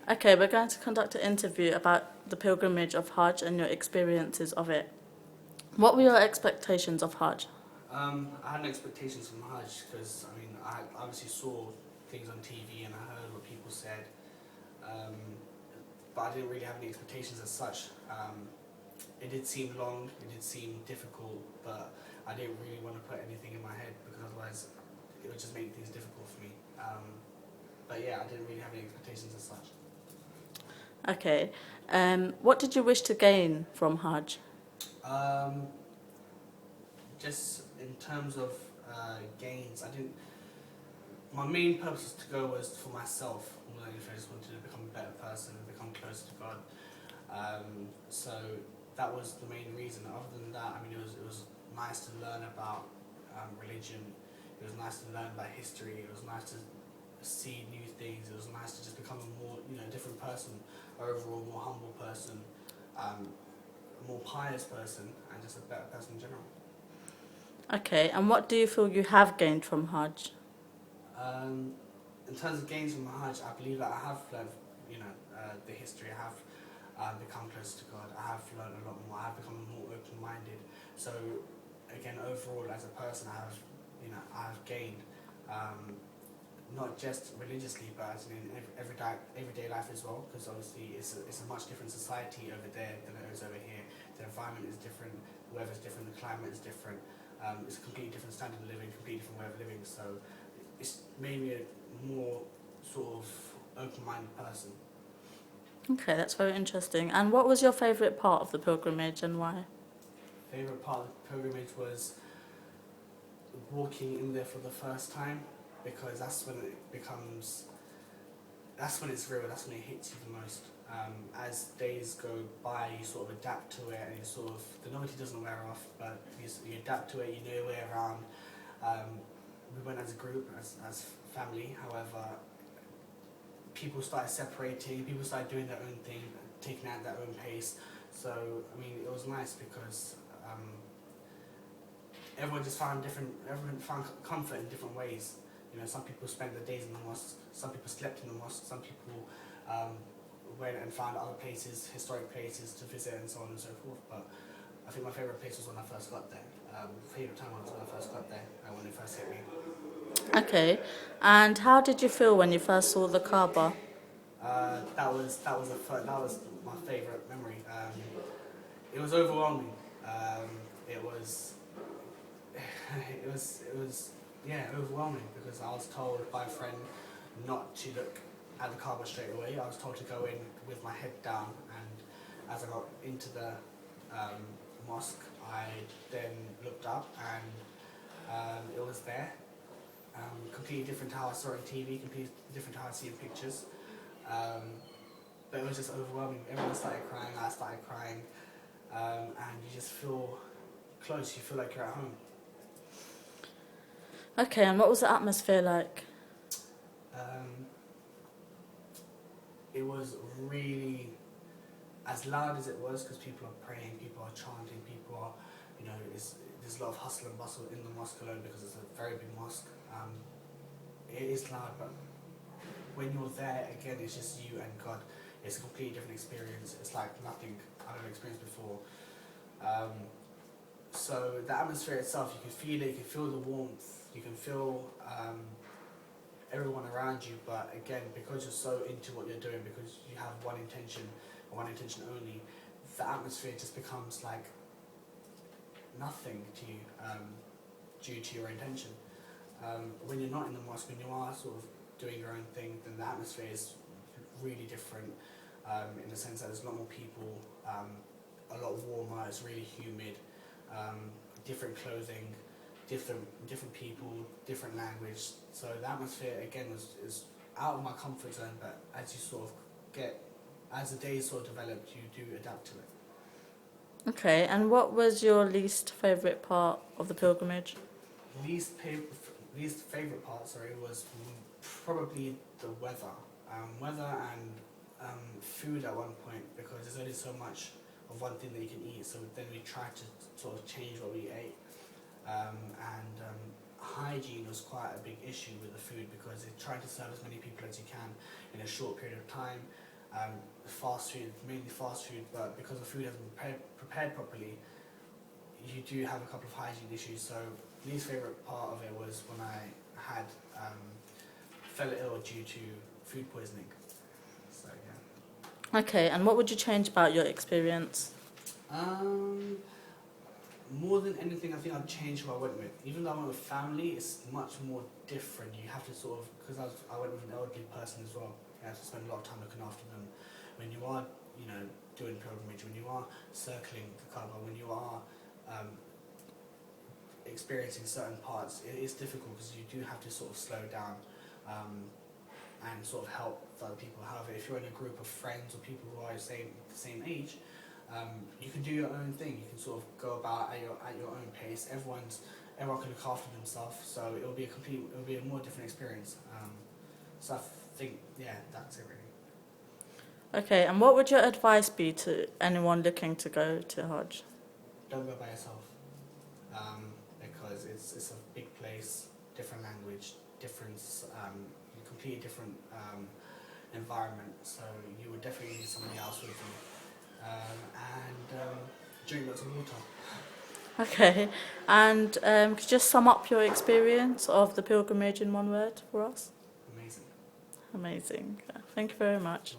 Okay, we're going to conduct an interview about the pilgrimage of Hajj and your experiences of it. What were your expectations of Hajj? I had no expectations from Hajj because I obviously saw things on TV and I heard what people said, um, but I didn't really have any expectations as such. It did seem long, it did seem difficult, but I didn't really want to put anything in my head because otherwise it would just make things difficult for me. But yeah, I didn't really have any expectations as such. Okay, what did you wish to gain from Hajj? Um, just in terms of gains, I didn't. My main purpose to go was for myself more than anything. I just wanted to become a better person and become closer to God. So that was the main reason. Other than that, it was nice to learn about religion. It was nice to learn about history. It was nice to see new things. It was nice to just become a more, different person, overall more humble person, a more pious person, and just a better person in general. Okay, and what do you feel you have gained from Hajj? Um, in terms of gains from Hajj, I believe that I have learned, the history. I have become closer to God. I have learned a lot more. I have become more open-minded. So, again, overall, as a person, I have gained, not just religiously, but as in everyday life as well. Because obviously, it's a much different society over there than it is over here. The environment is different. The weather is different. The climate is different. It's a completely different standard of living, completely different way of living. So it's made me a more sort of open-minded person. Okay, that's very interesting. And what was your favourite part of the pilgrimage and why? Favorite part of the pilgrimage was walking in there for the first time because that's when it's real. That's when it hits you the most. As days go by, you sort of adapt to it, and the novelty doesn't wear off. But you adapt to it. You know your way around. We went as a group, as family. However, people started separating, people started doing their own thing, taking it at their own pace. So, it was nice because everyone found comfort in different ways. Some people spent their days in the mosque, some people slept in the mosque, some people went and found other places, historic places to visit and so on and so forth. But I think my favourite place was when I first got there. Favourite time was when I first got there, when it first hit me. Okay, and how did you feel when you first saw the Kaaba? That was my favourite memory. It was overwhelming. It was overwhelming because I was told by a friend not to look at the Kaaba straight away. I was told to go in with my head down, and as I got into the mosque, I then looked up and it was there. Completely different to how I saw it on TV, completely different to how I see it in pictures. But it was just overwhelming. Everyone started crying, I started crying, and you just feel close, you feel like you're at home. Okay, and what was the atmosphere like? Um, it was really as loud as it was because people are praying, people are chanting, people are, there's a lot of hustle and bustle in the mosque alone because it's a very big mosque. It is loud, but when you're there, again, it's just you and God. It's a completely different experience. It's like nothing I've ever experienced before. So the atmosphere itself, you can feel it, you can feel the warmth, you can feel everyone around you, but again, because you're so into what you're doing, because you have one intention, and one intention only, the atmosphere just becomes like nothing to you due to your intention. When you're not in the mosque, when you are sort of doing your own thing, then the atmosphere is really different in the sense that there's a lot more people, a lot warmer, it's really humid, different clothing, different people, different language. So the atmosphere again is out of my comfort zone, but as the days sort of develop, you do adapt to it. Okay, and what was your least favourite part of the pilgrimage? Least favorite part, was probably the weather, weather and food at one point because there's only so much of one thing that you can eat. So then we tried to sort of change what we ate, and hygiene was quite a big issue with the food because they try to serve as many people as you can in a short period of time. fast food, mainly fast food, but because the food hasn't been prepared properly, you do have a couple of hygiene issues. So least favourite part of it was when I had fell ill due to food poisoning. So yeah. Okay, and what would you change about your experience? More than anything, I think I'd change who I went with. Even though I went with family, it's much more different. You have to sort of, because I went with an elderly person as well. You have to spend a lot of time looking after them. When you are, doing pilgrimage, when you are circling the Kaaba, when you are experiencing certain parts, it is difficult because you do have to sort of slow down and sort of help other people. However, if you're in a group of friends or people who are the same age, you can do your own thing. You can sort of go about at your own pace. Everyone can look after themselves, so it'll be a more different experience. So I think, yeah, that's it really. Okay, and what would your advice be to anyone looking to go to Hajj? Don't go by yourself, because it's a big place, different language, completely different environment. So you would definitely need somebody else with you, and drink lots of water. Okay, and could you just sum up your experience of the pilgrimage in one word for us? Amazing. Amazing. Thank you very much.